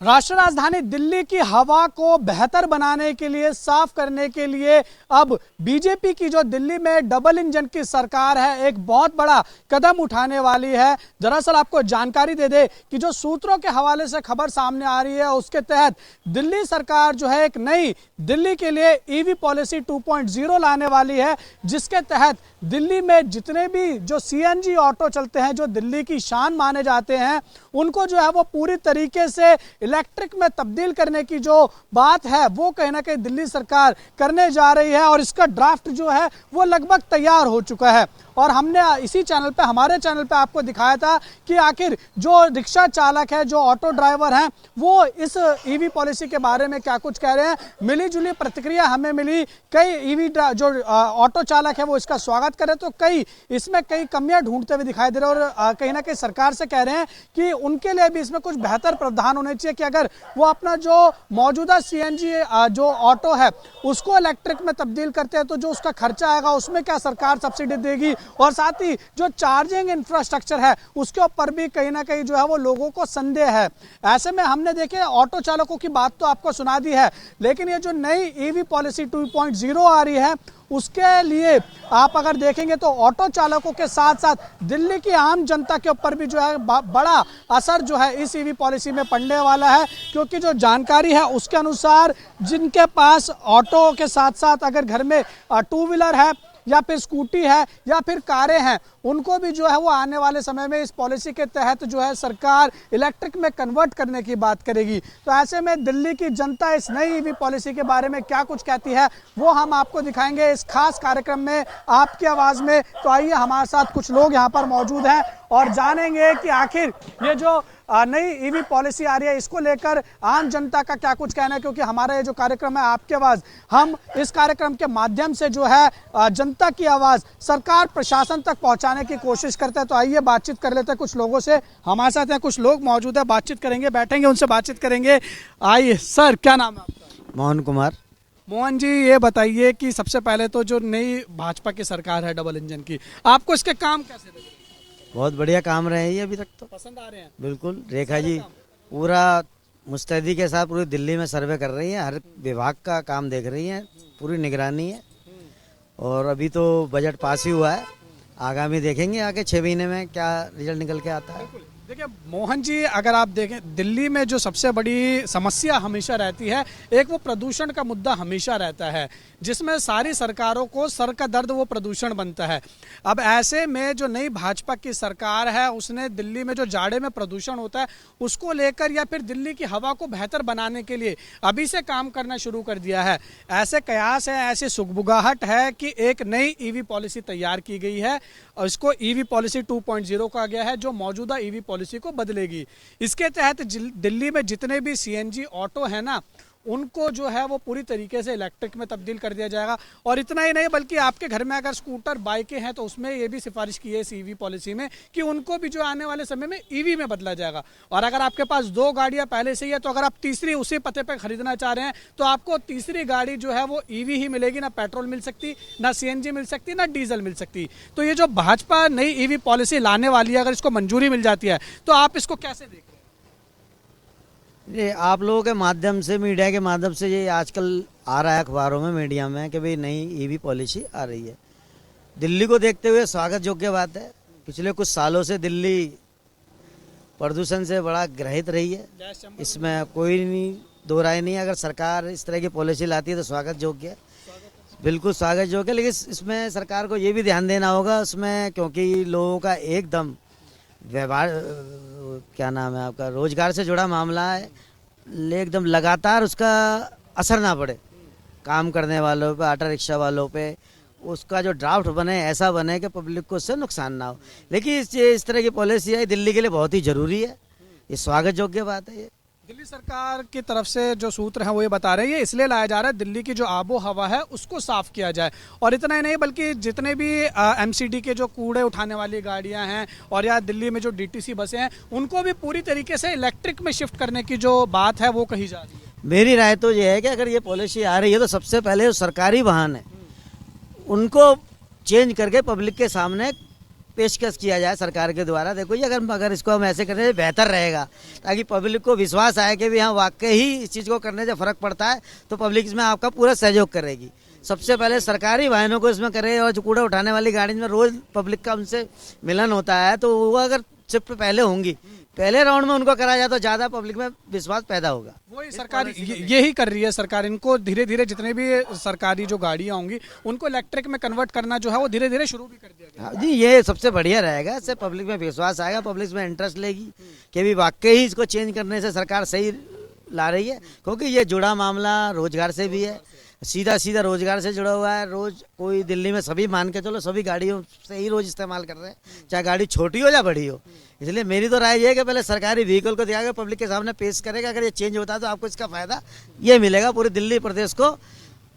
राष्ट्रीय राजधानी दिल्ली की हवा को बेहतर बनाने के लिए, साफ करने के लिए अब बीजेपी की जो दिल्ली में डबल इंजन की सरकार है, एक बहुत बड़ा कदम उठाने वाली है। दरअसल आपको जानकारी दे दे कि जो सूत्रों के हवाले से खबर सामने आ रही है, उसके तहत दिल्ली सरकार जो है एक नई दिल्ली के लिए ईवी पॉलिसी 2.0 लाने वाली है, जिसके तहत दिल्ली में जितने भी जो सीएनजी ऑटो चलते हैं, जो दिल्ली की शान माने जाते हैं, उनको जो है वो पूरी तरीके से इलेक्ट्रिक में तब्दील करने की जो बात है वो कहीं ना कहीं दिल्ली सरकार करने जा रही है। और इसका ड्राफ्ट जो है वो लगभग तैयार हो चुका है। और हमने इसी चैनल पे, हमारे चैनल पे आपको दिखाया था कि आखिर जो रिक्शा चालक है, जो ऑटो ड्राइवर हैं, वो इस ईवी पॉलिसी के बारे में क्या कुछ कह रहे हैं। मिली जुली प्रतिक्रिया हमें मिली। कई ईवी जो ऑटो चालक है वो इसका स्वागत कर रहे, तो कई इसमें कई कमियां ढूंढते हुए दिखाई दे रहे हैं। और कहीं ना कहीं सरकार से कह रहे हैं कि उनके लिए भी इसमें कुछ बेहतर प्रावधान होने चाहिए कि अगर वो अपना जो मौजूदा सीएनजी जो ऑटो है उसको इलेक्ट्रिक में तब्दील करते हैं तो जो उसका खर्चा आएगा उसमें क्या सरकार सब्सिडी देगी। और साथ ही जो चार्जिंग इंफ्रास्ट्रक्चर है उसके ऊपर भी कहीं ना कहीं जो है वो लोगों को संदेह है। ऐसे में हमने देखे ऑटो चालकों की बात तो आपको सुना दी है, लेकिन ये जो नई ईवी पॉलिसी 2.0 आ रही है उसके लिए आप अगर देखेंगे तो ऑटो चालकों के साथ साथ दिल्ली की आम जनता के ऊपर भी जो है बड़ा असर जो है इस ईवी पॉलिसी में पड़ने वाला है। क्योंकि जो जानकारी है उसके अनुसार जिनके पास ऑटो के साथ साथ अगर घर में टू व्हीलर है या फिर स्कूटी है या फिर कारें हैं, उनको भी जो है वो आने वाले समय में इस पॉलिसी के तहत जो है सरकार इलेक्ट्रिक में कन्वर्ट करने की बात करेगी। तो ऐसे में दिल्ली की जनता इस नई ईवी पॉलिसी के बारे में क्या कुछ कहती है वो हम आपको दिखाएंगे इस खास कार्यक्रम में आपकी आवाज़ में। तो आइए, हमारे साथ कुछ लोग यहाँ पर मौजूद हैं और जानेंगे कि आखिर ये जो नई ईवी पॉलिसी आ रही है इसको लेकर आम जनता का क्या कुछ कहना है। क्योंकि हमारा ये जो कार्यक्रम है आपकी आवाज़, हम इस कार्यक्रम के माध्यम से जो है जनता की आवाज़ सरकार प्रशासन तक पहुंचाने की कोशिश करते हैं। तो आइए बातचीत कर लेते हैं कुछ लोगों से। हमारे साथ हैं कुछ लोग मौजूद है, बातचीत करेंगे, बैठेंगे, उनसे बातचीत करेंगे। आइए सर, क्या नाम है आपका? मोहन कुमार। मोहन जी, ये बताइए कि सबसे पहले तो जो नई भाजपा की सरकार है डबल इंजन की, आपको इसके काम कैसे लगे? बहुत बढ़िया काम रहे हैं अभी तक तो। पसंद आ रहे हैं? बिल्कुल। रेखा जी पूरा मुस्तैदी के साथ पूरी दिल्ली में सर्वे कर रही हैं, हर विभाग का काम देख रही हैं, पूरी निगरानी है। और अभी तो बजट पास ही हुआ है, आगामी देखेंगे आगे 6 महीने में क्या रिजल्ट निकल के आता है। देखिए मोहन जी, अगर आप देखें दिल्ली में जो सबसे बड़ी समस्या हमेशा रहती है, एक वो प्रदूषण का मुद्दा हमेशा रहता है, जिसमें सारी सरकारों को सर का दर्द वो प्रदूषण बनता है। अब ऐसे में जो नई भाजपा की सरकार है उसने दिल्ली में जो जाड़े में प्रदूषण होता है उसको लेकर या फिर दिल्ली की हवा को बेहतर बनाने के लिए अभी से काम करना शुरू कर दिया है। ऐसे कयास है, ऐसी सुगबुगाहट है कि एक नई ईवी पॉलिसी तैयार की गई है और इसको ईवी पॉलिसी 2.0 कहा गया है, जो मौजूदा ईवी पॉलिसी को बदलेगी। इसके तहत दिल्ली में जितने भी सीएनजी ऑटो है ना, उनको जो है वो पूरी तरीके से इलेक्ट्रिक में तब्दील कर दिया जाएगा। और इतना ही नहीं, बल्कि आपके घर में अगर स्कूटर बाइकें हैं तो उसमें ये भी सिफारिश की है इस ईवी पॉलिसी में कि उनको भी जो आने वाले समय में ईवी में बदला जाएगा। और अगर आपके पास 2 गाड़ियां पहले से ही है तो अगर आप तीसरी उसी पते पर खरीदना चाह रहे हैं तो आपको तीसरी गाड़ी जो है वो ईवी ही मिलेगी। ना पेट्रोल मिल सकती, ना सीएनजी मिल सकती, ना डीजल मिल सकती। तो ये जो भाजपा नई ईवी पॉलिसी लाने वाली है, अगर इसको मंजूरी मिल जाती है तो आप इसको कैसे देखें? ये आप लोगों के माध्यम से, मीडिया के माध्यम से ये आजकल आ रहा है अखबारों में, मीडिया में कि भाई नई ईवी पॉलिसी आ रही है। दिल्ली को देखते हुए स्वागत योग्य बात है। पिछले कुछ सालों से दिल्ली प्रदूषण से बड़ा ग्रहित रही है, इसमें कोई नहीं, दो राय नहीं। अगर सरकार इस तरह की पॉलिसी लाती है तो स्वागत योग्य है, बिल्कुल स्वागत योग्य। लेकिन इसमें सरकार को ये भी ध्यान देना होगा उसमें, क्योंकि लोगों का एकदम व्यवहार, क्या नाम है आपका, रोजगार से जुड़ा मामला है, एकदम लगातार उसका असर ना पड़े काम करने वालों पे, ऑटो रिक्शा वालों पे। उसका जो ड्राफ्ट बने ऐसा बने कि पब्लिक को उससे नुकसान ना हो। लेकिन इस तरह की पॉलिसी है दिल्ली के लिए बहुत ही जरूरी है, ये स्वागत योग्य बात है। ये दिल्ली सरकार की तरफ से जो सूत्र हैं वो ये बता रहे हैं, ये इसलिए लाया जा रहा है दिल्ली की जो आबो हवा है उसको साफ किया जाए। और इतना ही नहीं, बल्कि जितने भी एमसीडी के जो कूड़े उठाने वाली गाड़ियां हैं और या दिल्ली में जो डीटीसी बसें हैं उनको भी पूरी तरीके से इलेक्ट्रिक में शिफ्ट करने की जो बात है वो कही जा रही है। मेरी राय तो ये है कि अगर ये पॉलिसी आ रही है तो सबसे पहले जो सरकारी वाहन है उनको चेंज करके पब्लिक के सामने पेशकश किया जाए सरकार के द्वारा। देखो जी, अगर इसको हम ऐसे करें बेहतर रहेगा, ताकि पब्लिक को विश्वास आए कि भी हाँ वाकई ही इस चीज़ को करने से फ़र्क पड़ता है, तो पब्लिक इसमें आपका पूरा सहयोग करेगी। सबसे पहले सरकारी वाहनों को इसमें करें, और जो कूड़ा उठाने वाली गाड़ी में रोज़ पब्लिक का उनसे मिलन होता है, तो वो अगर शिफ्ट पहले होंगी, पहले राउंड में उनको कराया जाए तो ज़्यादा पब्लिक में विश्वास पैदा होगा। वही सरकार यही कर रही है। सरकार इनको धीरे धीरे जितने भी सरकारी जो गाड़ियां होंगी उनको इलेक्ट्रिक में कन्वर्ट करना जो है वो धीरे धीरे शुरू भी कर दिया गया। हाँ जी, ये सबसे बढ़िया रहेगा। इससे पब्लिक में विश्वास आएगा, पब्लिक में इंटरेस्ट लेगी कि भी वाकई ही इसको चेंज करने से सरकार सही ला रही है, क्योंकि ये जुड़ा मामला रोजगार से भी है, सीधा सीधा रोजगार से जुड़ा हुआ है। रोज कोई दिल्ली में सभी मान के चलो सभी गाड़ियों से ही रोज इस्तेमाल कर रहे हैं, चाहे गाड़ी छोटी हो या बड़ी हो। इसलिए मेरी तो राय ये है कि पहले सरकारी व्हीकल को दिखाकर पब्लिक के सामने पेश करेगा। अगर ये चेंज होता है तो आपको इसका फायदा ये मिलेगा, पूरे दिल्ली प्रदेश को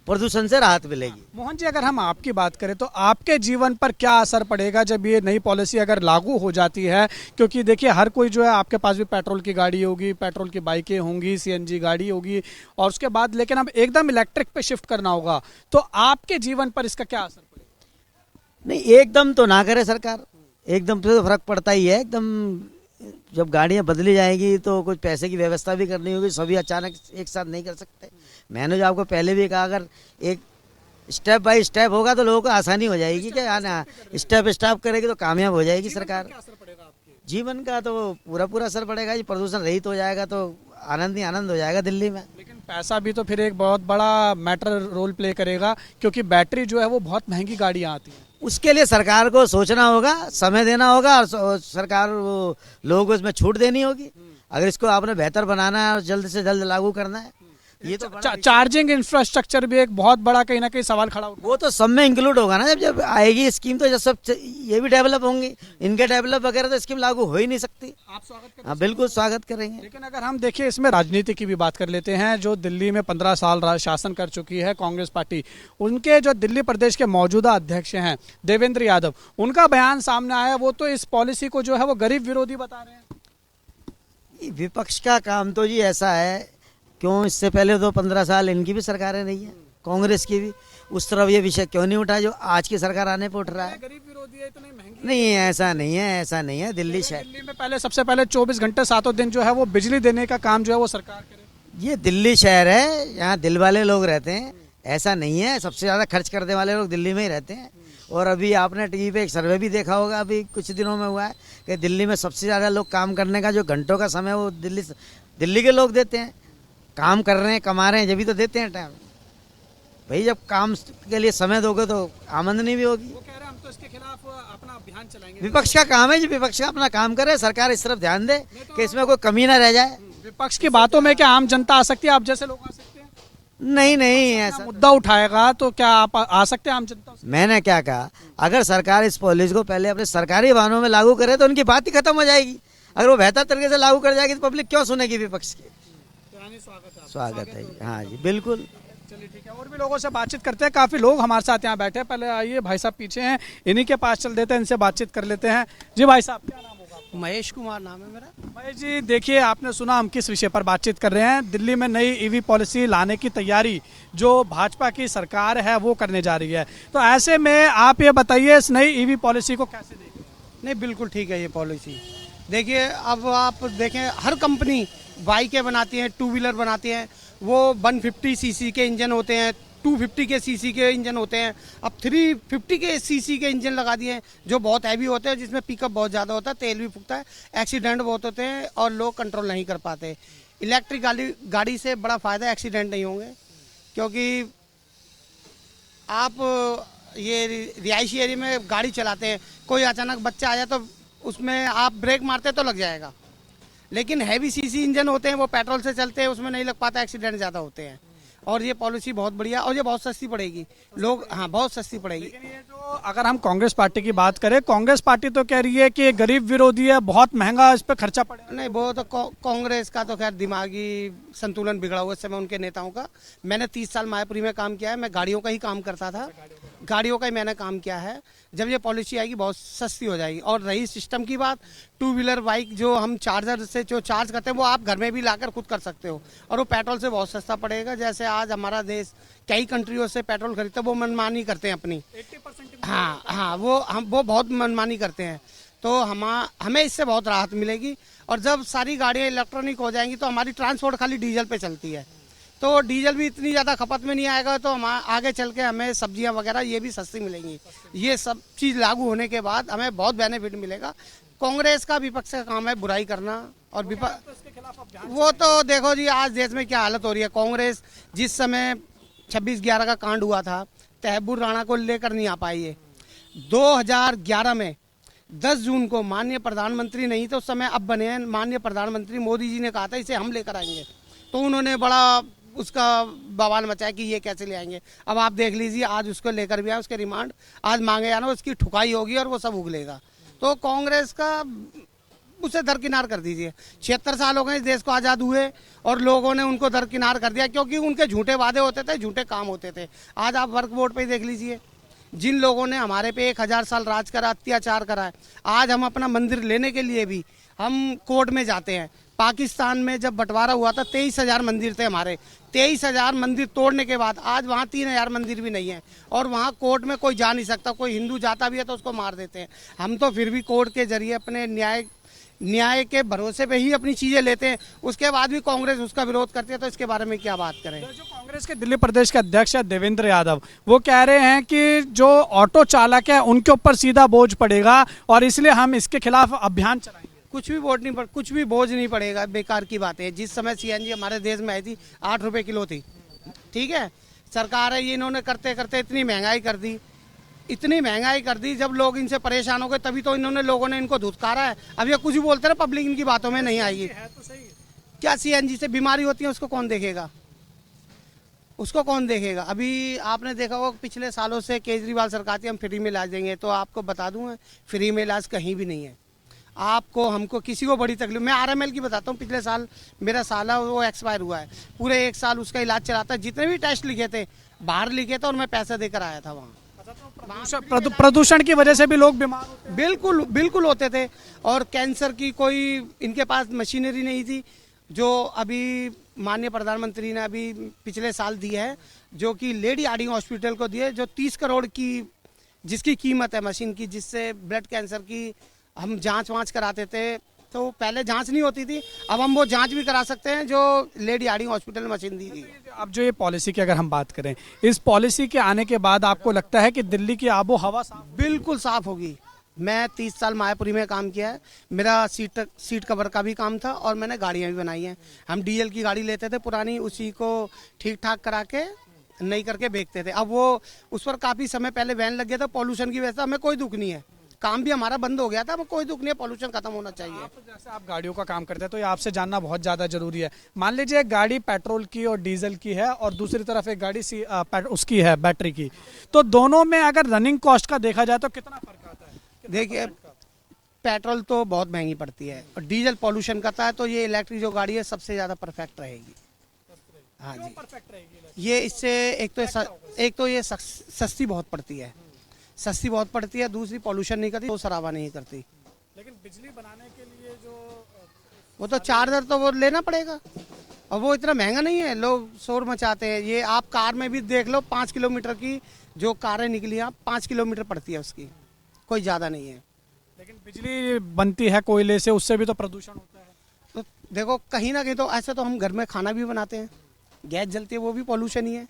प्रदूषण से राहत मिलेगी। मोहन जी, अगर हम आपकी बात करें तो आपके जीवन पर क्या असर पड़ेगा जब ये नई पॉलिसी अगर लागू हो जाती है? क्योंकि देखिए हर कोई जो है, आपके पास भी पेट्रोल की गाड़ी होगी, पेट्रोल की बाइकें होंगी, सीएनजी गाड़ी होगी, और उसके बाद लेकिन अब एकदम इलेक्ट्रिक पे शिफ्ट करना होगा, तो आपके जीवन पर इसका क्या असर पड़ेगा? नहीं, एकदम तो ना करे सरकार, एकदम तो फर्क पड़ता ही है। एकदम जब गाड़ियां बदली जाएगी तो कुछ पैसे की व्यवस्था भी करनी होगी, सभी अचानक एक साथ नहीं कर सकते। मैंने जो आपको पहले भी कहा, अगर एक स्टेप बाय स्टेप होगा तो लोगों को आसानी हो जाएगी कि हाँ स्टेप स्टेप करेगी तो कामयाब हो जाएगी सरकार। जीवन का तो पूरा असर पड़ेगा जी, प्रदूषण रहित हो जाएगा तो आनंद ही आनंद हो जाएगा दिल्ली में। लेकिन पैसा भी तो फिर एक बहुत बड़ा मैटर रोल प्ले करेगा, क्योंकि बैटरी जो है वो बहुत महंगी गाड़ियाँ आती हैं। उसके लिए सरकार को सोचना होगा, समय देना होगा, और सरकार लोगों को इसमें छूट देनी होगी। अगर इसको आपने बेहतर बनाना है और जल्द से जल्द लागू करना है, ये तो चार्जिंग इंफ्रास्ट्रक्चर भी एक बहुत बड़ा कहीं ना कहीं सवाल खड़ा होगा। वो तो सब में इंक्लूड होगा ना। जब आएगी स्कीम तो जब सब ये भी डेवलप होंगी, इनके डेवलप वगैरह तो स्कीम लागू हो ही नहीं सकती। आप स्वागत करें? हाँ बिल्कुल स्वागत करेंगे। लेकिन अगर हम देखिए इसमें राजनीति की भी बात कर लेते हैं, जो दिल्ली में 15 साल शासन कर चुकी है कांग्रेस पार्टी, उनके जो दिल्ली प्रदेश के मौजूदा अध्यक्ष हैं देवेंद्र यादव, उनका बयान सामने आया, वो तो इस पॉलिसी को जो है वो गरीब विरोधी बता रहे हैं। विपक्ष का काम तो जी ऐसा है, क्यों इससे पहले तो 15 साल इनकी भी सरकारें नहीं है, कांग्रेस की भी, उस तरफ ये विषय क्यों नहीं उठा जो आज की सरकार आने पर उठ रहा है? गरीब विरोधी है, इतनी महंगी नहीं, ऐसा नहीं है, ऐसा नहीं है। दिल्ली में पहले सबसे पहले 24 घंटे 7 दिन जो है वो बिजली देने का काम जो है वो सरकार करे। ये दिल्ली शहर है, यहाँ दिल वाले लोग रहते हैं, ऐसा नहीं है। सबसे ज़्यादा खर्च करने वाले लोग दिल्ली में ही रहते हैं। और अभी आपने टीवी पे एक सर्वे भी देखा होगा, अभी कुछ दिनों में हुआ है कि दिल्ली में सबसे ज़्यादा लोग काम करने का जो घंटों का समय वो दिल्ली के लोग देते हैं। काम कर रहे हैं, कमा रहे हैं, जब भी तो देते हैं टाइम। भाई जब काम के लिए समय दोगे तो आमदनी भी होगी। वो कह रहे हैं हम तो इसके खिलाफ अपना अभियान चलाएंगे। विपक्ष का काम है जी, विपक्ष का अपना काम करे, सरकार इस तरफ ध्यान दे कि इसमें कोई कमी ना रह जाए। विपक्ष की बातों में क्या आम जनता आ सकती है? आप जैसे लोग आ सकते हैं? नहीं, ऐसा मुद्दा उठाएगा तो क्या आप आ सकते हैं आम जनता? मैंने क्या कहा, अगर सरकार इस पॉलिसी को पहले अपने सरकारी वाहनों में लागू करे तो उनकी बात ही खत्म हो जाएगी। अगर वो बेहतर तरीके से लागू कर जाएगी तो पब्लिक क्यों सुनेगी विपक्ष की? स्वागत है। हाँ जी बिल्कुल। चलिए ठीक है, और भी लोगों से बातचीत करते हैं। काफी लोग हमारे साथ यहाँ बैठे हैं। पहले आइए, भाई साहब पीछे हैं, इन्हीं के पास चल देते हैं, इनसे बातचीत कर लेते हैं। जी भाई साहब, क्या नाम होगा? महेश कुमार नाम है मेरा। महेश जी, देखिए आपने सुना हम किस विषय पर बातचीत कर रहे हैं। दिल्ली में नई ईवी पॉलिसी लाने की तैयारी जो भाजपा की सरकार है वो करने जा रही है, तो ऐसे में आप ये बताइए इस नई ईवी पॉलिसी को कैसे देखें? नहीं, बिल्कुल ठीक है ये पॉलिसी। देखिए अब आप देखें, हर कंपनी बाइकें बनाती हैं, 2 व्हीलर बनाती हैं, वो 150 सीसी के इंजन होते हैं, 250 के सीसी के इंजन होते हैं, अब 350 के सीसी के इंजन लगा दिए हैं जो बहुत हैवी होते हैं, जिसमें पिकअप बहुत ज़्यादा होता है, तेल भी फूकता है, एक्सीडेंट बहुत होते हैं और लोग कंट्रोल नहीं कर पाते। इलेक्ट्रिक गाड़ी से बड़ा फ़ायदा, एक्सीडेंट नहीं होंगे, क्योंकि आप ये रिहायशी एरिया में गाड़ी चलाते हैं, कोई अचानक बच्चा आ जाए तो उसमें आप ब्रेक मारते तो लग जाएगा। लेकिन हैवी सीसी इंजन होते हैं, वो पेट्रोल से चलते हैं, उसमें नहीं लग पाता, एक्सीडेंट ज़्यादा होते हैं। और ये पॉलिसी बहुत बढ़िया, और ये बहुत सस्ती पड़ेगी लोग, हाँ बहुत सस्ती पड़ेगी। लेकिन ये जो अगर हम कांग्रेस पार्टी की बात करें, कांग्रेस पार्टी तो कह रही है कि गरीब विरोधी है, बहुत महंगा इस पर खर्चा पड़ेगा। नहीं, वो तो कांग्रेस का तो खैर दिमागी संतुलन बिगड़ा हुआ इस समय उनके नेताओं का। मैंने 30 साल मायापुरी में काम किया है, मैं गाड़ियों का ही काम करता था, गाड़ियों का ही मैंने काम किया है। जब ये पॉलिसी आएगी बहुत सस्ती हो जाएगी। और रही सिस्टम की बात, टू व्हीलर बाइक जो हम चार्जर से जो चार्ज करते हैं वो आप घर में भी लाकर खुद कर सकते हो और वो पेट्रोल से बहुत सस्ता पड़ेगा। जैसे आज हमारा देश कई कंट्रियों से पेट्रोल खरीदता है, वो मनमानी करते हैं अपनी। 80% हाँ, वो बहुत मनमानी करते हैं। तो हमें इससे बहुत राहत मिलेगी। और जब सारी गाड़ियाँ इलेक्ट्रॉनिक हो जाएंगी तो हमारी ट्रांसपोर्ट खाली डीजल पे चलती है, तो डीजल भी इतनी ज़्यादा खपत में नहीं आएगा। तो हम आगे चल के हमें सब्जियां वगैरह ये भी सस्ती मिलेंगी। ये सब चीज़ लागू होने के बाद हमें बहुत बेनिफिट मिलेगा। कांग्रेस का विपक्ष का काम है बुराई करना और वो तो देखो जी, आज देश में क्या हालत हो रही है। कांग्रेस जिस समय 26/11 का कांड हुआ था, तहब्बुर राणा को लेकर नहीं आ पाई है। 2011 में 10 जून को माननीय प्रधानमंत्री नहीं तो उस समय अब बने हैं माननीय प्रधानमंत्री मोदी जी ने कहा था इसे हम लेकर आएंगे, तो उन्होंने बड़ा उसका बवाल मचाया कि ये कैसे ले आएंगे। अब आप देख लीजिए, आज उसको लेकर भी आए, उसके रिमांड आज मांगे जाना, उसकी ठुकाई होगी और वो सब उगलेगा। तो कांग्रेस का उसे दरकिनार कर दीजिए। 76 साल हो गए इस देश को आज़ाद हुए और लोगों ने उनको दरकिनार कर दिया क्योंकि उनके झूठे वादे होते थे, झूठे काम होते थे। आज आप वर्क बोर्ड पे देख लीजिए, जिन लोगों ने हमारे पे 1000 साल राज करा, अत्याचार करा है, आज हम अपना मंदिर लेने के लिए भी हम कोर्ट में जाते हैं। पाकिस्तान में जब बंटवारा हुआ था 23,000 मंदिर थे हमारे। 23,000 मंदिर तोड़ने के बाद आज वहाँ 3,000 मंदिर भी नहीं है और वहाँ कोर्ट में कोई जा नहीं सकता। कोई हिंदू जाता भी है तो उसको मार देते हैं। हम तो फिर भी कोर्ट के जरिए अपने न्याय के भरोसे पे ही अपनी चीज़ें लेते हैं। उसके बाद भी कांग्रेस उसका विरोध करती है, तो इसके बारे में क्या बात करें। जो कांग्रेस के दिल्ली प्रदेश के अध्यक्ष है देवेंद्र यादव, वो कह रहे हैं कि जो ऑटो चालक है उनके ऊपर सीधा बोझ पड़ेगा और इसलिए हम इसके खिलाफ अभियान चलाएंगे। कुछ भी बोझ नहीं पड़ेगा, बेकार की बात है। जिस समय सीएनजी हमारे देश में आई थी 8 रुपये किलो थी, ठीक है। सरकार है ये, इन्होंने करते करते इतनी महंगाई कर दी। जब लोग इनसे परेशान हो गए तभी तो इन्होंने लोगों ने इनको धुतकारा है। अब ये कुछ भी बोलते रहे, पब्लिक इनकी बातों में नहीं आएगी। क्या सीएनजी से बीमारी होती है उसको कौन देखेगा? अभी आपने देखा होगा पिछले सालों से केजरीवाल सरकार थी, हम फ्री में इलाज देंगे, तो आपको बता दूं फ्री में इलाज कहीं भी नहीं है। आपको हमको किसी को बड़ी तकलीफ, मैं आरएमएल की बताता हूँ। पिछले साल मेरा साला वो एक्सपायर हुआ है, पूरे 1 साल उसका इलाज चला था। जितने भी टेस्ट लिखे थे बाहर लिखे थे और मैं पैसा देकर आया था वहाँ। प्रदूषण की वजह से भी लोग बीमार होते हैं। बिल्कुल होते थे। और कैंसर की कोई इनके पास मशीनरी नहीं थी, जो अभी माननीय प्रधानमंत्री ने अभी पिछले साल दी है, जो कि लेडी हार्डिंग हॉस्पिटल को दी है, जो 30 करोड़ की जिसकी कीमत है मशीन की, जिससे ब्लड कैंसर की हम जांच कराते थे। तो पहले जांच नहीं होती थी, अब हम वो जांच भी करा सकते हैं, जो लेडी हार्डिंग हॉस्पिटल में मशीन दी गई। अब जो ये पॉलिसी की अगर हम बात करें, इस पॉलिसी के आने के बाद आपको लगता है कि दिल्ली की आबो हवा बिल्कुल साफ होगी। मैं 30 साल मायापुरी में काम किया है, मेरा सीट कवर का भी काम था और मैंने गाड़ियाँ भी बनाई हैं। हम डीजल की गाड़ी लेते थे पुरानी, उसी को ठीक ठाक करा के नई करके बेचते थे। अब वो उस पर काफ़ी समय पहले बैन लग गया था पॉल्यूशन की वजह से। हमें कोई दुख नहीं है, काम भी हमारा बंद हो गया था, कोई दुख नहीं है, पॉल्यूशन खत्म होना चाहिए। जैसे आप गाड़ियों का काम करते हैं तो ये आपसे जानना बहुत ज़्यादा जरूरी है। मान लीजिए एक गाड़ी पेट्रोल की और डीजल की है और दूसरी तरफ एक गाड़ी उसकी है बैटरी की, तो दोनों में अगर रनिंग कॉस्ट का देखा जाए तो कितना फर्क आता है? देखिए, पेट्रोल तो बहुत महंगी पड़ती है और डीजल पॉल्यूशन करता है, तो ये इलेक्ट्रिक जो गाड़ी है सबसे ज़्यादा परफेक्ट रहेगी। हाँ जी, परफेक्ट रहेगी ये इससे एक तो ये सस्ती बहुत पड़ती है, दूसरी पॉल्यूशन नहीं करती, वो शराबा नहीं करती। लेकिन बिजली बनाने के लिए जो वो तो चार्जर तो वो लेना पड़ेगा और वो इतना महंगा नहीं है। लोग शोर मचाते हैं। ये आप कार में भी देख लो, 5 किलोमीटर की जो कारें निकली हैं 5 किलोमीटर पड़ती है उसकी, कोई ज़्यादा नहीं है। लेकिन बिजली बनती है कोयले से, उससे भी तो प्रदूषण होता है। तो देखो कहीं ना कहीं तो ऐसे तो हम घर में खाना भी बनाते हैं, गैस जलती है, वो भी पॉल्यूशन ही है।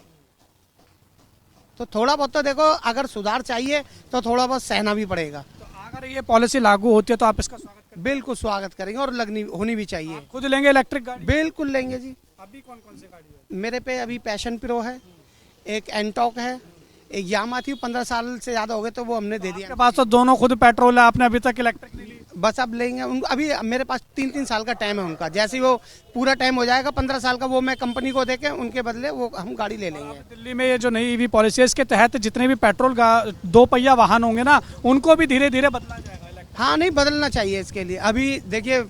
तो थोड़ा बहुत तो देखो, अगर सुधार चाहिए तो थोड़ा बहुत सहना भी पड़ेगा। तो अगर ये पॉलिसी लागू होती है तो आप इसका स्वागत करेंगे? बिल्कुल स्वागत करेंगे और होनी भी चाहिए। खुद लेंगे इलेक्ट्रिक गाड़ी? बिल्कुल लेंगे जी। अभी कौन कौन सी गाड़ी है? मेरे पे अभी पैशन प्रो है, एक एंटॉक है, एक यामा थी, 15 साल से ज़्यादा हो गए तो वो हमने दे दिया। आपके पास तो दोनों खुद पेट्रोल है, आपने अभी तक इलेक्ट्रिक नहीं ली? बस अब लेंगे। अभी मेरे पास 3-3 साल का टाइम है उनका। जैसे ही वो पूरा टाइम हो जाएगा 15 साल का, वो मैं कंपनी को देके उनके बदले वो हम गाड़ी ले लेंगे। दिल्ली में ये जो नई ईवी पॉलिसी है, इसके तहत जितने भी पेट्रोल 2 पहिया वाहन होंगे ना, उनको भी धीरे धीरे बदला जाएगा। हाँ, नहीं बदलना चाहिए इसके लिए। अभी देखिए,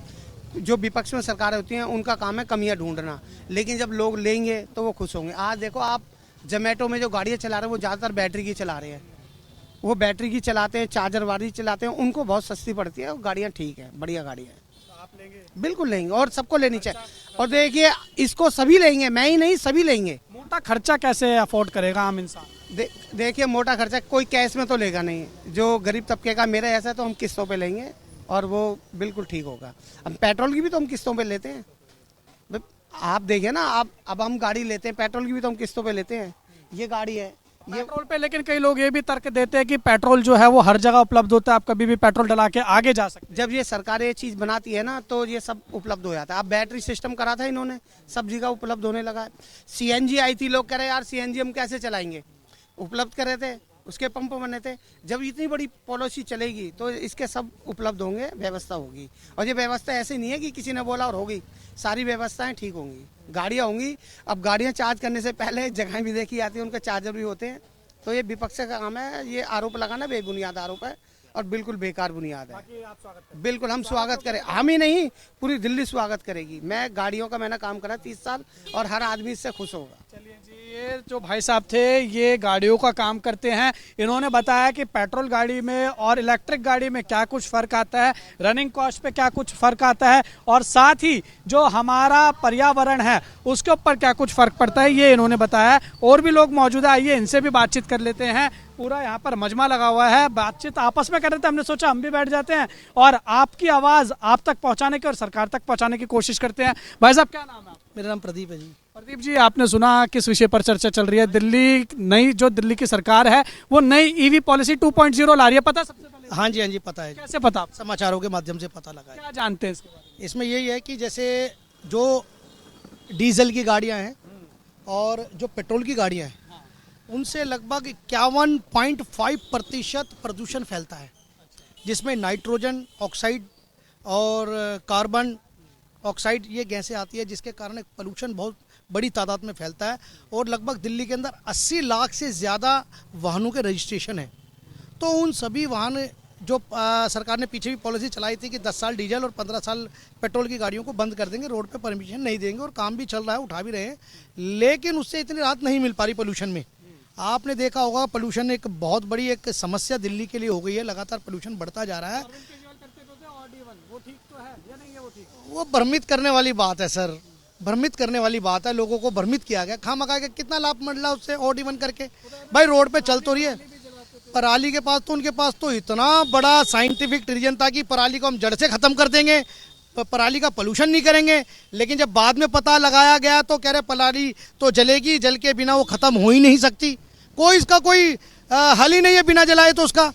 जो विपक्ष में सरकारें होती हैं उनका काम है कमियां ढूंढना, लेकिन जब लोग लेंगे तो वो खुश होंगे। आज देखो आप जोमेटो में जो गाड़ियाँ चला रहे हैं वो ज़्यादातर बैटरी की चला रहे हैं, वो बैटरी की चलाते हैं, चार्जर वाली चलाते हैं, उनको बहुत सस्ती पड़ती है और गाड़ियाँ ठीक है, बढ़िया गाड़ी है। आप लेंगे? बिल्कुल लेंगे और सबको लेनी चाहिए। और देखिए इसको सभी लेंगे, मैं ही नहीं सभी लेंगे। मोटा खर्चा कैसे अफोर्ड करेगा आम इंसान? देखिए मोटा खर्चा कोई कैश में तो लेगा नहीं, जो गरीब तबके का मेरा ऐसा है तो हम किस्तों पे लेंगे और वो बिल्कुल ठीक होगा। अब पेट्रोल की भी तो हम किस्तों पे लेते हैं, आप देखिए ना, आप अब हम गाड़ी लेते हैं, पेट्रोल की भी तो हम किस्तों पे लेते हैं। ये गाड़ी है ये पेट्रोल पे, लेकिन कई लोग ये भी तर्क देते हैं कि पेट्रोल जो है वो हर जगह उपलब्ध होता है, आप कभी भी पेट्रोल डला के आगे जा सकते जब ये सरकार ये चीज़ बनाती है ना तो ये सब उपलब्ध हो जाता है। अब बैटरी सिस्टम करा था इन्होंने, सब जगह उपलब्ध होने लगा है। सीएनजी आई थी, लोग कह रहे यार सीएनजी हम कैसे चलाएंगे, उपलब्ध कर रहे थे, उसके पंप बने थे। जब इतनी बड़ी पॉलिसी चलेगी तो इसके सब उपलब्ध होंगे, व्यवस्था होगी। और ये व्यवस्था ऐसे नहीं है कि किसी ने बोला और होगी, सारी व्यवस्थाएं ठीक होंगी, गाड़ियाँ होंगी। अब गाड़ियाँ चार्ज करने से पहले जगह भी देखी जाती है, उनके चार्जर भी होते हैं। तो ये विपक्ष का काम है, ये आरोप लगाना बेबुनियाद आरोप है और बिल्कुल बेकार बुनियाद है। बिल्कुल हम स्वागत करें, हम ही नहीं पूरी दिल्ली स्वागत करेगी। मैं गाड़ियों का मैंने काम करा 30 साल और हर आदमी इससे खुश होगा। चलिए जी, ये जो भाई साहब थे ये गाड़ियों का काम करते हैं, इन्होंने बताया कि पेट्रोल गाड़ी में और इलेक्ट्रिक गाड़ी में क्या कुछ फ़र्क आता है, रनिंग कॉस्ट पे क्या कुछ फ़र्क आता है और साथ ही जो हमारा पर्यावरण है उसके ऊपर क्या कुछ फ़र्क पड़ता है, ये इन्होंने बताया। और भी लोग मौजूद है, आइए इनसे भी बातचीत कर लेते हैं। पूरा यहाँ पर मजमा लगा हुआ है, बातचीत आपस में कर रहे थे, हमने सोचा हम भी बैठ जाते हैं और आपकी आवाज़ आप तक पहुँचाने की और सरकार तक पहुँचाने की कोशिश करते हैं। भाई साहब क्या नाम है? मेरा नाम प्रदीप है जी। प्रदीप जी, आपने सुना किस विषय पर चर्चा चल रही है? दिल्ली की सरकार है वो नई ईवी पॉलिसी 2.0 ला रही है, पता सबसे पहले? हाँ जी पता है। कैसे पता? समाचारों के माध्यम से पता लगा है। क्या जानते हैं इसके बारे में? इसमें यही है कि जैसे जो डीजल की गाड़ियां हैं और जो पेट्रोल की गाड़ियां हैं उनसे लगभग 51.5% प्रदूषण फैलता है, जिसमें नाइट्रोजन ऑक्साइड और कार्बन ऑक्साइड ये गैसें आती है, जिसके कारण पोल्यूशन बहुत बड़ी तादाद में फैलता है। और लगभग दिल्ली के अंदर 80 लाख से ज़्यादा वाहनों के रजिस्ट्रेशन है। तो उन सभी वाहन जो सरकार ने पीछे भी पॉलिसी चलाई थी कि 10 साल डीजल और 15 साल पेट्रोल की गाड़ियों को बंद कर देंगे, रोड पे परमिशन नहीं देंगे, और काम भी चल रहा है, उठा भी रहे हैं, लेकिन उससे इतनी राहत नहीं मिल पा रही पोल्यूशन में। आपने देखा होगा पोल्यूशन एक बहुत बड़ी एक समस्या दिल्ली के लिए हो गई है, लगातार पोल्यूशन बढ़ता जा रहा है। वो भ्रमित करने वाली बात है सर, भ्रमित करने वाली बात है, लोगों को भ्रमित किया गया खामखा के। कितना लाभ मिल रहा है उससे ऑड-इवन करके? भाई रोड पे चल तो रही है। पराली के पास तो उनके पास तो इतना बड़ा साइंटिफिक रीजन था कि पराली को हम जड़ से खत्म कर देंगे, पराली का पोल्यूशन नहीं करेंगे, लेकिन जब बाद में पता लगाया गया तो कह रहे पराली तो जलेगी, जल के बिना वो खत्म हो ही नहीं सकती, कोई इसका कोई हल ही नहीं है बिना जलाए तो उसका।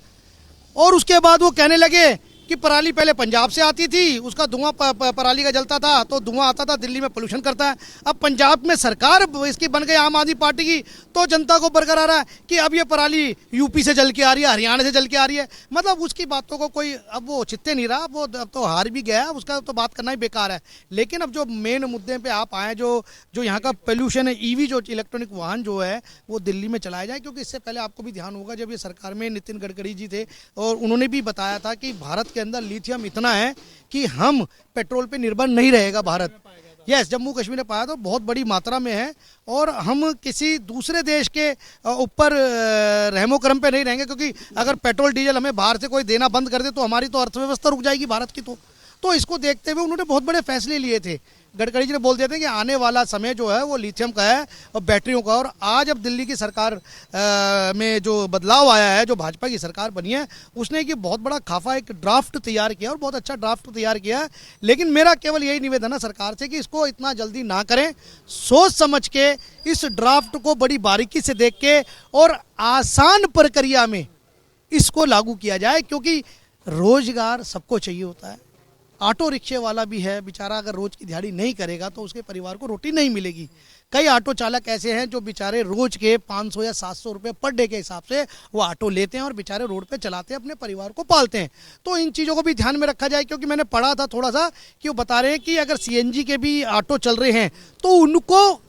और उसके बाद वो कहने लगे कि पराली पहले पंजाब से आती थी, उसका धुआं पराली का जलता था तो धुआं आता था, दिल्ली में पोल्यूशन करता है। अब पंजाब में सरकार इसकी बन गई आम आदमी पार्टी की, तो जनता को बरकरार है कि अब ये पराली यूपी से जल के आ रही है, हरियाणा से जल के आ रही है। मतलब उसकी बातों को कोई अब वो चित्ते नहीं रहा, वो अब तो हार भी गया, उसका तो बात करना ही बेकार है। लेकिन अब जो मेन मुद्दे पर आप आए, जो यहाँ का पोल्यूशन है, ईवी जो इलेक्ट्रॉनिक वाहन जो है वो दिल्ली में चलाया जाए। क्योंकि इससे पहले आपको भी ध्यान होगा जब ये सरकार में नितिन गडकरी जी थे और उन्होंने भी बताया था कि भारत के अंदर लिथियम इतना है कि हम पेट्रोल पे निर्भर नहीं रहेगा भारत। यस, जम्मू कश्मीर में पाया तो बहुत बड़ी मात्रा में है और हम किसी दूसरे देश के ऊपर रहमो करम पे नहीं रहेंगे। क्योंकि अगर पेट्रोल डीजल हमें बाहर से कोई देना बंद कर दे तो हमारी तो अर्थव्यवस्था रुक जाएगी भारत की। तो इसको देखते हुए उन्होंने बहुत बड़े फैसले लिए थे। गडकरी जी ने बोल दिया था कि आने वाला समय जो है वो लिथियम का है और बैटरियों का। और आज अब दिल्ली की सरकार में जो बदलाव आया है, जो भाजपा की सरकार बनी है, उसने कि बहुत बड़ा खाफा एक ड्राफ्ट तैयार किया और बहुत अच्छा ड्राफ्ट तैयार किया है। लेकिन मेरा केवल यही निवेदन है सरकार से कि इसको इतना जल्दी ना करें, सोच समझ के इस ड्राफ्ट को बड़ी बारीकी से देख के और आसान प्रक्रिया में इसको लागू किया जाए। क्योंकि रोजगार सबको चाहिए होता है। ऑटो रिक्शे वाला भी है बेचारा, अगर रोज की दिहाड़ी नहीं करेगा तो उसके परिवार को रोटी नहीं मिलेगी। कई ऑटो चालक ऐसे हैं जो बेचारे रोज के 500 या 700 रुपये पर डे के हिसाब से वो ऑटो लेते हैं और बेचारे रोड पे चलाते हैं, अपने परिवार को पालते हैं। तो इन चीज़ों को भी ध्यान में रखा जाए। क्योंकि मैंने पढ़ा था थोड़ा सा कि वो बता रहे हैं कि अगर सीएनजी के भी ऑटो चल रहे हैं तो उनको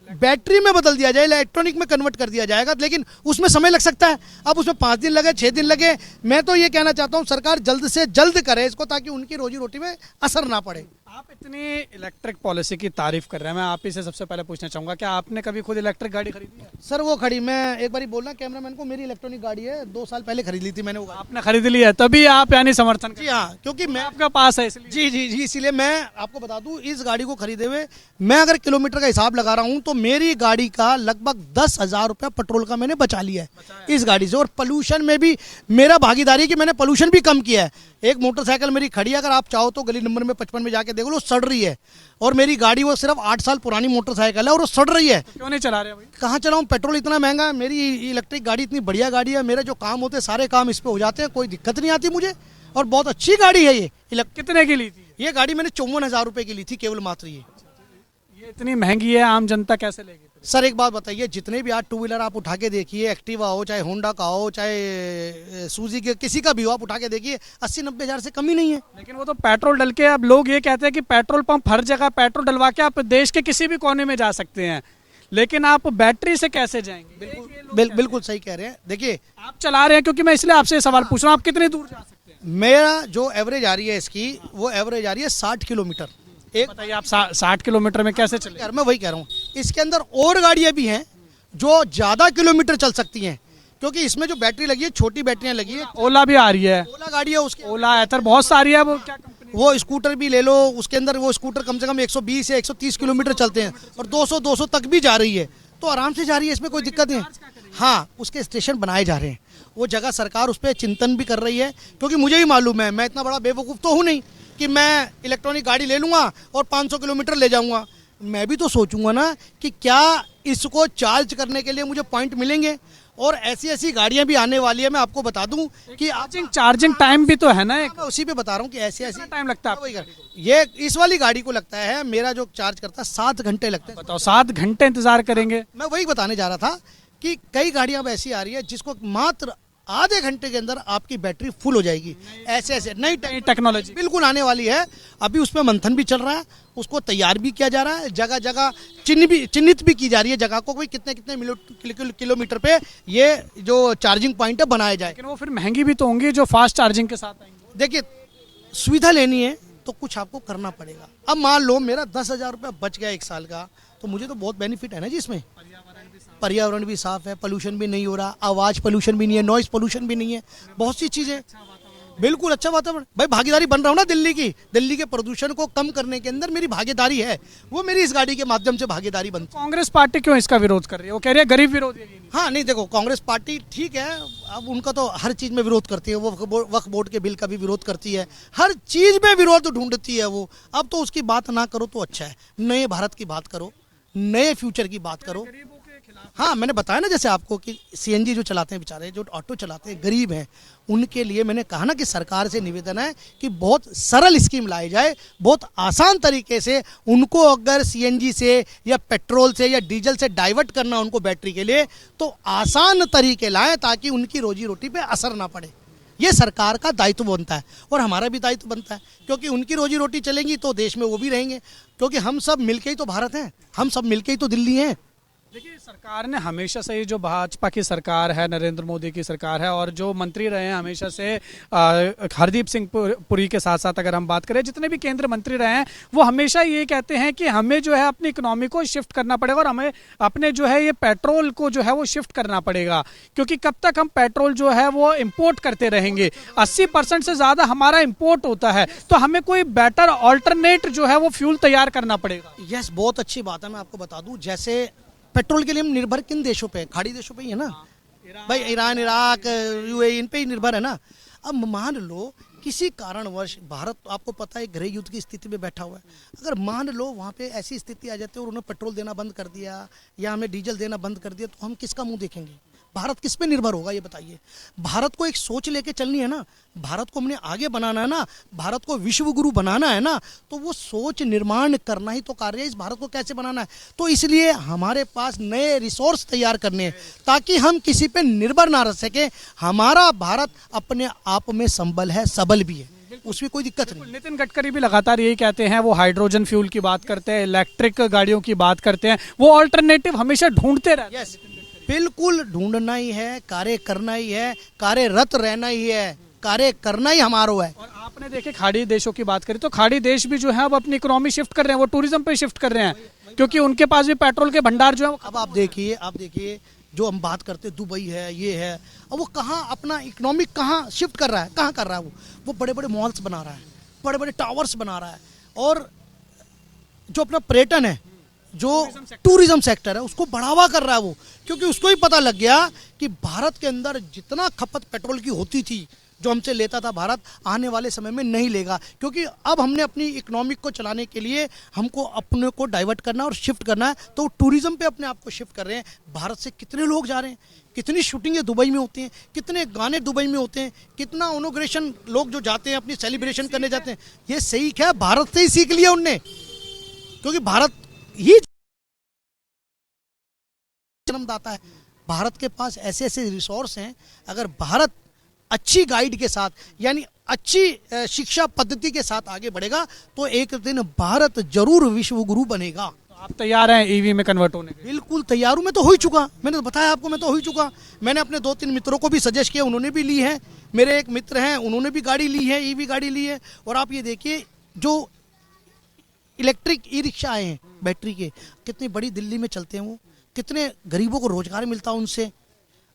बैटरी में बदल दिया जाए, इलेक्ट्रॉनिक में कन्वर्ट कर दिया जाएगा। लेकिन उसमें समय लग सकता है, अब उसमें 5 दिन लगे, 6 दिन लगे। मैं तो ये कहना चाहता हूँ सरकार जल्द से जल्द करे इसको, ताकि उनकी रोजी रोटी में असर ना पड़े। आप इतनी इलेक्ट्रिक पॉलिसी की तारीफ कर रहे हैं, मैं आप ही से सबसे पहले पूछना चाहूंगा क्या आपने कभी खुद इलेक्ट्रिक गाड़ी खरीदी है? सर वो खड़ी, मैं एक बार बोलना कैमरामैन को, मेरी इलेक्ट्रॉनिक गाड़ी है, 2 साल पहले खरीद ली थी मैंने वो गाड़ी। आपने खरीद ली है तभी आप यानी समर्थन जी हाँ, क्योंकि मैं आपके पास है इसलिए। जी जी जी इसीलिए मैं आपको बता दूं, इस गाड़ी को खरीदे हुए मैं अगर किलोमीटर का हिसाब लगा रहा हूं तो मेरी गाड़ी का लगभग 10,000 रुपया पेट्रोल का मैंने बचा लिया है इस गाड़ी से। और पोल्यूशन में भी मेरा भागीदारी है कि मैंने पोल्यूशन भी कम किया है। एक मोटरसाइकिल मेरी खड़ी है, अगर आप चाहो तो गली नंबर में 55 में जाके देखो लो, सड़ रही है। और मेरी गाड़ी वो सिर्फ 8 साल पुरानी मोटरसाइकिल है और वो सड़ रही है। क्यों नहीं चला रहे भाई? कहाँ चलाऊं, पेट्रोल इतना महंगा है। मेरी इलेक्ट्रिक गाड़ी इतनी बढ़िया गाड़ी है, मेरे जो काम होते हैं सारे काम इस पे हो जाते हैं, कोई दिक्कत नहीं आती मुझे। और बहुत अच्छी गाड़ी है ये कितने की ली थी? ये गाड़ी मैंने 54,000 रुपए की ली थी केवल मात्र ये इतनी महंगी है, आम जनता कैसे लेगी? सर एक बात बताइए, जितने भी आज टू व्हीलर आप उठा के देखिए, एक्टिवा हो चाहे होंडा का हो चाहे सूजी के किसी का भी हो, आप उठा के देखिए 80-90 हज़ार से कम ही नहीं है। लेकिन वो तो पेट्रोल डल के, अब लोग ये कहते हैं कि पेट्रोल पंप हर जगह पेट्रोल डलवा के आप देश के किसी भी कोने में जा सकते हैं, लेकिन आप बैटरी से कैसे जाएंगे? बिल्कुल सही कह रहे हैं। देखिए आप चला रहे हैं, क्योंकि मैं इसलिए आपसे सवाल पूछ रहा हूँ, आप कितनी दूर जा सकते हैं? मेरा जो एवरेज आ रही है इसकी, वो एवरेज आ रही है 60 किलोमीटर। एक बताइए आप 60 किलोमीटर में कैसे चले? यार मैं वही कह रहा हूँ, इसके अंदर और गाड़ियाँ भी हैं जो ज़्यादा किलोमीटर चल सकती हैं, क्योंकि इसमें जो बैटरी लगी है, छोटी बैटरियाँ लगी है। ओला भी आ रही है, ओला गाड़ी है, उसके ओला एथर बहुत सारी है। वो क्या कंपनी? वो स्कूटर भी ले लो, उसके अंदर वो स्कूटर कम से कम 120 या 130 किलोमीटर चलते हैं और 200 तक भी जा रही है, तो आराम से जा रही है, इसमें कोई दिक्कत नहीं है। हाँ, उसके स्टेशन बनाए जा रहे हैं, वो जगह सरकार उस पर चिंतन भी कर रही है, क्योंकि मुझे भी मालूम है, मैं इतना बड़ा बेवकूफ़ तो हूँ नहीं कि मैं इलेक्ट्रॉनिक गाड़ी ले लूँगा और 500 किलोमीटर ले जाऊँगा। मैं भी तो सोचूंगा ना कि क्या इसको चार्ज करने के लिए मुझे पॉइंट मिलेंगे, और ऐसी ऐसी गाड़ियां भी आने वाली है। मैं आपको बता दूं कि चार्जिंग टाइम भी तो है ना एक, मैं उसी पे बता रहा हूं कि ऐसी ऐसी टाइम लगता है। ये इस वाली गाड़ी को लगता है, मेरा जो चार्ज करता है 7 घंटे लगते हैं। बताओ, 7 घंटे इंतजार करेंगे? मैं वही बताने जा रहा था कि कई गाड़ियां अब ऐसी आ रही है जिसको मात्र आधे घंटे के अंदर आपकी बैटरी फुल हो जाएगी। ऐसे ऐसे नई टेक्नोलॉजी बिल्कुल आने वाली है। अभी उसमें मंथन भी चल रहा है, उसको तैयार भी किया जा रहा है, जगह जगह चिन्हित भी की जा रही है जगह को, कितने कितने किलोमीटर पे ये जो चार्जिंग पॉइंट है बनाया जाए। लेकिन वो फिर महंगी भी तो होंगी जो फास्ट चार्जिंग के साथ आएंगी। देखिए, सुविधा लेनी है तो कुछ आपको करना पड़ेगा। अब मान लो मेरा 10,000 रुपया बच गया 1 साल का, तो मुझे तो बहुत बेनिफिट है ना जी इसमें। पर्यावरण भी साफ है, पोल्यूशन भी नहीं हो रहा, आवाज पोल्यूशन भी नहीं है, नॉइज पोल्यूशन भी नहीं है, बहुत सी चीजें। बिल्कुल अच्छा वातावरण। भाई भागीदारी बन रहा हूँ ना दिल्ली के प्रदूषण को कम करने के अंदर मेरी भागीदारी है, वो मेरी इस गाड़ी के माध्यम से भागीदारी बनती है। कांग्रेस पार्टी क्यों इसका विरोध कर रही है? वो कह रही है गरीब विरोधी है। हाँ नहीं, देखो कांग्रेस पार्टी ठीक है, अब उनका तो हर चीज में विरोध करती है, वो वक्फ बोर्ड के बिल का भी विरोध करती है, हर चीज में विरोध ढूंढती है वो। अब तो उसकी बात ना करो तो अच्छा है, नए भारत की बात करो, नए फ्यूचर की बात करो। हाँ, मैंने बताया ना जैसे आपको कि सीएनजी जो चलाते हैं बेचारे, जो ऑटो चलाते हैं, गरीब हैं, उनके लिए मैंने कहा ना कि सरकार से निवेदन है कि बहुत सरल स्कीम लाई जाए, बहुत आसान तरीके से उनको अगर सीएनजी से या पेट्रोल से या डीजल से डाइवर्ट करना उनको बैटरी के लिए, तो आसान तरीके लाएं ताकि उनकी रोजी रोटी पे असर ना पड़े। ये सरकार का दायित्व बनता है और हमारा भी दायित्व बनता है, क्योंकि उनकी रोजी रोटी चलेंगी तो देश में वो भी रहेंगे, क्योंकि हम सब मिलके ही तो भारत हैं, हम सब मिलके ही तो दिल्ली हैं। देखिए, सरकार ने हमेशा से, जो भाजपा की सरकार है, नरेंद्र मोदी की सरकार है, और जो मंत्री रहे हैं हमेशा से हरदीप सिंह पुरी के साथ साथ अगर हम बात करें, जितने भी केंद्रीय मंत्री रहे हैं, वो हमेशा ये कहते हैं कि हमें जो है अपनी इकोनॉमी को शिफ्ट करना पड़ेगा और हमें अपने जो है ये पेट्रोल को जो है वो शिफ्ट करना पड़ेगा, क्योंकि कब तक हम पेट्रोल जो है वो इम्पोर्ट करते रहेंगे। 80% से ज़्यादा हमारा इम्पोर्ट होता है, तो हमें कोई बेटर ऑल्टरनेट जो है वो फ्यूल तैयार करना पड़ेगा। यस, बहुत अच्छी बात है। मैं आपको बता दूं, जैसे पेट्रोल के लिए हम निर्भर किन देशों पे, खाड़ी देशों पे ही है ना भाई, ईरान, इराक, यूएई, इन पे ही निर्भर है ना। अब मान लो किसी कारणवश भारत, आपको पता है, गृह युद्ध की स्थिति में बैठा हुआ है, अगर मान लो वहाँ पे ऐसी स्थिति आ जाती है और उन्होंने पेट्रोल देना बंद कर दिया या हमें डीजल देना बंद कर दिया, तो हम किसका मुंह देखेंगे? भारत किस पे निर्भर होगा ये बताइए। भारत को एक सोच लेके चलनी है ना, भारत को हमने आगे बनाना है ना, भारत को विश्व गुरु बनाना है ना, तो वो सोच निर्माण करना ही तो कार्य है, इस भारत को कैसे बनाना है। तो इसलिए हमारे पास नए रिसोर्स तैयार करने हैं ताकि हम किसी पे निर्भर ना रह सके। हमारा भारत अपने आप में संबल है, सबल भी है, उसमें कोई दिक्कत नहीं। नितिन गडकरी भी लगातार यही कहते हैं, वो हाइड्रोजन फ्यूल की बात करते हैं, इलेक्ट्रिक गाड़ियों की बात करते हैं, वो ऑल्टरनेटिव हमेशा ढूंढते रहते हैं। बिल्कुल ढूंढना ही है, कार्य करना ही है, कार्यरत रहना ही है, कार्य करना ही हमारा है। और आपने देखे खाड़ी देशों की बात करें तो खाड़ी देश भी जो है अब अपनी इकोनॉमी शिफ्ट कर रहे हैं, वो टूरिज्म पे शिफ्ट कर रहे हैं क्योंकि उनके पास भी पेट्रोल के भंडार जो है अब आप देखिए जो हम बात करते हैं दुबई है, ये है, अब वो कहाँ अपना इकोनॉमिक कहाँ शिफ्ट कर रहा है, कहाँ कर रहा है वो बड़े बड़े मॉल्स बना रहा है, बड़े बड़े टावर्स बना रहा है, और जो अपना पर्यटन है, जो टूरिज्म सेक्टर है, उसको बढ़ावा कर रहा है वो, क्योंकि उसको ही पता लग गया कि भारत के अंदर जितना खपत पेट्रोल की होती थी, जो हमसे लेता था भारत, आने वाले समय में नहीं लेगा, क्योंकि अब हमने अपनी इकोनॉमिक को चलाने के लिए हमको अपने को डाइवर्ट करना और शिफ्ट करना है, तो टूरिज्म पे अपने आप को शिफ्ट कर रहे हैं। भारत से कितने लोग जा रहे हैं, कितनी शूटिंगें दुबई में होती हैं, कितने गाने दुबई में होते हैं, कितना इनॉग्रेशन लोग जो जाते हैं अपनी सेलिब्रेशन करने जाते हैं, ये सही क्या भारत से ही सीख लिया उनने, क्योंकि भारत ही जन्मदाता है। भारत के पास ऐसे ऐसे रिसोर्स हैं, अगर भारत अच्छी गाइड के साथ यानी अच्छी शिक्षा पद्धति के साथ आगे बढ़ेगा तो एक दिन भारत जरूर विश्व गुरु बनेगा। तो आप तैयार हैं ईवी में कन्वर्ट होने के? बिल्कुल तैयार हूं, मैं तो हो ही चुका, मैंने तो बताया आपको, मैं तो हो ही चुका। मैंने अपने 2-3 मित्रों को भी सजेस्ट किया, उन्होंने भी ली है, मेरे एक मित्र हैं उन्होंने भी गाड़ी ली है, ईवी गाड़ी ली है। और आप ये देखिए जो इलेक्ट्रिक ई रिक्शा आए हैं बैटरी के, कितनी बड़ी दिल्ली में चलते हैं वो, कितने गरीबों को रोजगार मिलता है उनसे।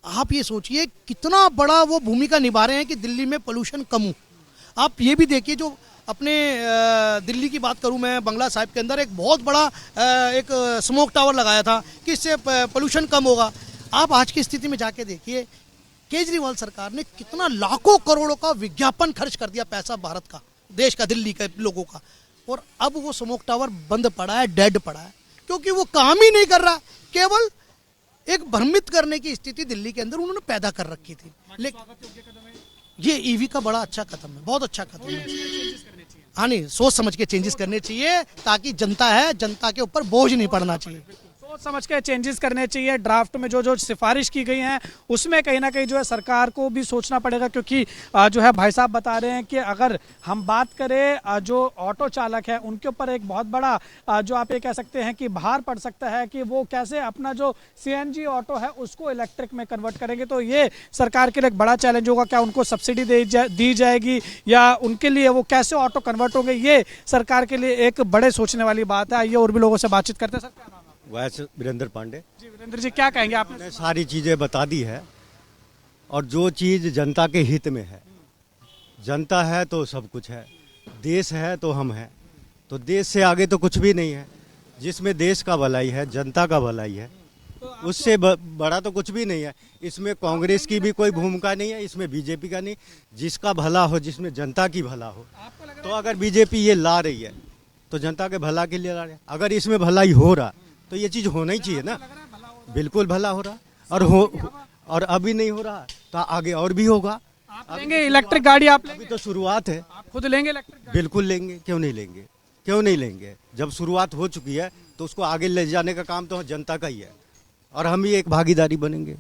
आप ये सोचिए कितना बड़ा वो भूमिका निभा रहे हैं कि दिल्ली में पोल्यूशन कम हो। आप ये भी देखिए जो अपने दिल्ली की बात करूं मैं, बंगला साहिब के अंदर एक बहुत बड़ा एक स्मोक टावर लगाया था कि इससे पोल्यूशन कम होगा। आप आज की स्थिति में जाके देखिए केजरीवाल सरकार ने कितना लाखों करोड़ों का विज्ञापन खर्च कर दिया, पैसा भारत का, देश का, दिल्ली के लोगों का, और अब वो स्मोक टावर बंद पड़ा है, डेड पड़ा है, क्योंकि वो काम ही नहीं कर रहा। केवल एक भ्रमित करने की स्थिति दिल्ली के अंदर उन्होंने पैदा कर रखी थी। लेकिन ये ईवी का बड़ा अच्छा कदम है, बहुत अच्छा कदम है। हाँ नहीं, सोच समझ के चेंजेस करने चाहिए ताकि जनता है, जनता के ऊपर बोझ नहीं पड़ना चाहिए। सोच समझ के चेंजेस करने चाहिए। ड्राफ्ट में जो जो सिफारिश की गई हैं उसमें कहीं ना कहीं जो है सरकार को भी सोचना पड़ेगा, क्योंकि जो है भाई साहब बता रहे हैं कि अगर हम बात करें जो ऑटो चालक है उनके ऊपर एक बहुत बड़ा जो आप ये कह सकते हैं कि भार पड़ सकता है कि वो कैसे अपना जो सीएनजी ऑटो है उसको इलेक्ट्रिक में कन्वर्ट करेंगे। तो ये सरकार के लिए एक बड़ा चैलेंज होगा। क्या उनको सब्सिडी दी जाएगी या उनके लिए वो कैसे ऑटो कन्वर्ट होंगे, ये सरकार के लिए एक बड़े सोचने वाली बात है। आइए और भी लोगों से बातचीत करते हैं। सर वैसे वीरेंद्र पांडे जी, वीरेंद्र जी क्या कहेंगे? आपने सारी चीज़ें बता दी है, और जो चीज़ जनता के हित में है, जनता है तो सब कुछ है, देश है तो हम हैं, तो देश से आगे तो कुछ भी नहीं है। जिसमें देश का भलाई है, जनता का भलाई है, उससे बड़ा तो कुछ भी नहीं है। इसमें कांग्रेस की भी कोई भूमिका नहीं है, इसमें बीजेपी का नहीं। जिसका भला हो, जिसमें जनता की भला हो, तो अगर बीजेपी ये ला रही है तो जनता के भला के लिए ला रही है। अगर इसमें भलाई हो रहा तो ये चीज़ होना ही चाहिए ना। बिल्कुल भला हो रहा और अभी नहीं हो रहा तो आगे और भी होगा। आप लेंगे इलेक्ट्रिक गाड़ी? आप अभी तो शुरुआत है। आप खुद लेंगे इलेक्ट्रिक गाड़ी? बिल्कुल लेंगे, क्यों नहीं लेंगे, क्यों नहीं लेंगे। जब शुरुआत हो चुकी है तो उसको आगे ले जाने का काम तो जनता का ही है, और हम ही एक भागीदारी बनेंगे।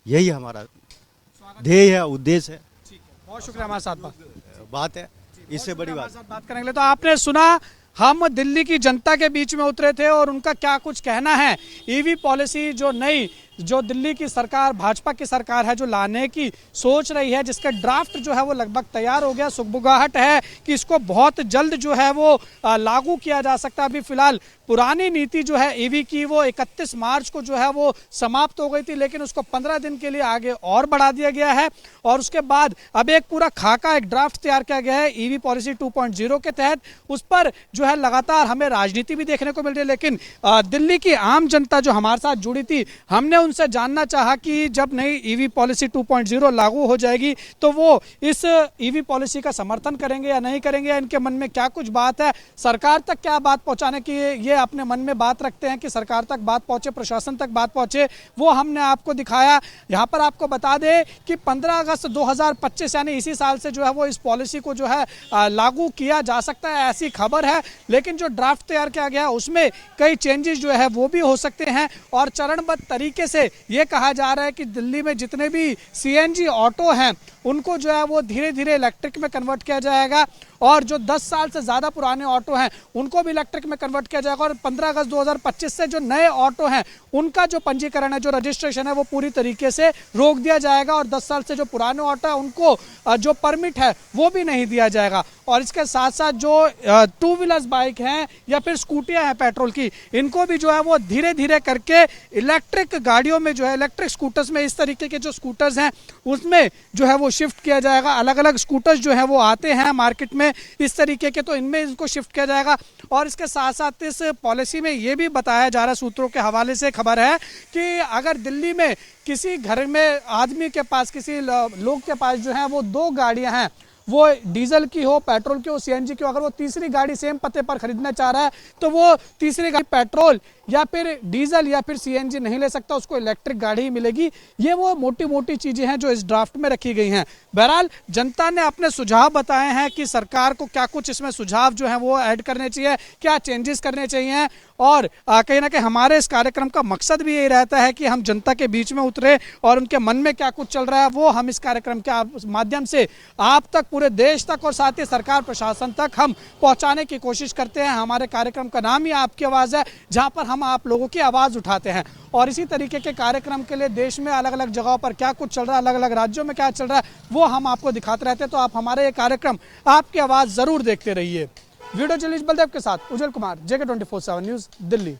यही हमारा ध्येय है, उद्देश्य है। बहुत शुक्रिया हमारे साथ बात है, इससे बड़ी बात करेंगे। तो आपने सुना, हम दिल्ली की जनता के बीच में उतरे थे और उनका क्या कुछ कहना है। ईवी पॉलिसी जो नई जो दिल्ली की सरकार, भाजपा की सरकार है, जो लाने की सोच रही है, जिसका ड्राफ्ट जो है वो लगभग तैयार हो गया। सुगबुगाहट है कि इसको बहुत जल्द जो है वो लागू किया जा सकता है। अभी फिलहाल पुरानी नीति जो है ईवी की वो 31 मार्च को जो है वो समाप्त हो गई थी, लेकिन उसको 15 दिन के लिए आगे और बढ़ा दिया गया है। और उसके बाद अब एक पूरा खाका, एक ड्राफ्ट तैयार किया गया है ईवी पॉलिसी 2.0 के तहत। उस पर जो है लगातार हमें राजनीति भी देखने को मिल रही है, लेकिन दिल्ली की आम जनता जो हमारे साथ जुड़ी थी, हमने उनसे जानना चाहा कि जब नई ईवी पॉलिसी 2.0 लागू हो जाएगी तो वो इस ईवी पॉलिसी का समर्थन करेंगे या नहीं करेंगे, या इनके मन में क्या कुछ बात है, सरकार तक क्या बात पहुंचाने की ये अपने मन में बात रखते हैं कि सरकार तक बात पहुंचे, प्रशासन तक बात पहुंचे। वो हमने आपको दिखाया। यहाँ पर आपको बता दें कि 15 अगस्त 2025 यानी इसी साल से जो है वो इस पॉलिसी को जो है लागू किया जा सकता है, ऐसी खबर है। लेकिन जो ड्राफ्ट तैयार किया गया उसमें कई चेंजेस जो है वो भी हो सकते हैं, और चरणबद्ध तरीके से ये कहा जा रहा है कि दिल्ली में जितने भी सीएनजी ऑटो हैं उनको जो है वो धीरे धीरे इलेक्ट्रिक में कन्वर्ट किया जाएगा, और जो 10 साल से ज़्यादा पुराने ऑटो हैं उनको भी इलेक्ट्रिक में कन्वर्ट किया जाएगा। और 15 अगस्त 2025 से जो नए ऑटो हैं उनका जो पंजीकरण है, जो रजिस्ट्रेशन है, वो पूरी तरीके से रोक दिया जाएगा और 10 साल से जो पुराने ऑटो है उनको जो परमिट है वो भी नहीं दिया जाएगा। और इसके साथ साथ जो 2 व्हीलर्स बाइक हैं या फिर स्कूटियां हैं पेट्रोल की, इनको भी जो है वो धीरे धीरे करके इलेक्ट्रिक गाड़ियों में जो है, इलेक्ट्रिक स्कूटर्स में, इस तरीके के जो स्कूटर्स हैं उसमें जो है वो शिफ्ट किया जाएगा। अलग अलग स्कूटर्स जो है वो आते हैं मार्केट में इस तरीके के, तो इनमें इनको शिफ्ट किया जाएगा। और इसके साथ साथ इस पॉलिसी में ये भी बताया जा रहा है, सूत्रों के हवाले से खबर है कि अगर दिल्ली में किसी घर में आदमी के पास, किसी लोग के पास जो है वो 2 गाड़ियां हैं, वो डीजल की हो, पेट्रोल की हो, सीएनजी की हो, अगर वो तीसरी गाड़ी सेम पते पर खरीदना चाह रहा है तो वो तीसरी गाड़ी पेट्रोल या फिर डीजल या फिर सीएनजी नहीं ले सकता, उसको इलेक्ट्रिक गाड़ी ही मिलेगी। ये वो मोटी मोटी चीजें हैं जो इस ड्राफ्ट में रखी गई हैं। बहरहाल जनता ने अपने सुझाव बताए हैं कि सरकार को क्या कुछ इसमें सुझाव जो है वो ऐड करने चाहिए, क्या चेंजेस करने चाहिए। और कहीं ना कहीं हमारे इस कार्यक्रम का मकसद भी यही रहता है कि हम जनता के बीच में उतरे और उनके मन में क्या कुछ चल रहा है वो हम इस कार्यक्रम के माध्यम से आप तक, पूरे देश तक और साथ ही सरकार प्रशासन तक हम पहुंचाने की कोशिश करते हैं। हमारे कार्यक्रम का नाम ही आपकी आवाज़ है, जहां पर हम आप लोगों की आवाज़ उठाते हैं। और इसी तरीके के कार्यक्रम के लिए देश में अलग अलग जगहों पर क्या कुछ चल रहा है, अलग अलग राज्यों में क्या चल रहा है, वो हम आपको दिखाते रहते हैं। तो आप हमारे ये कार्यक्रम आपकी आवाज़ ज़रूर देखते रहिए। वीडियो जर्नलिस्ट बलदेव के साथ उज्जवल कुमार, JK24/7 न्यूज़, दिल्ली।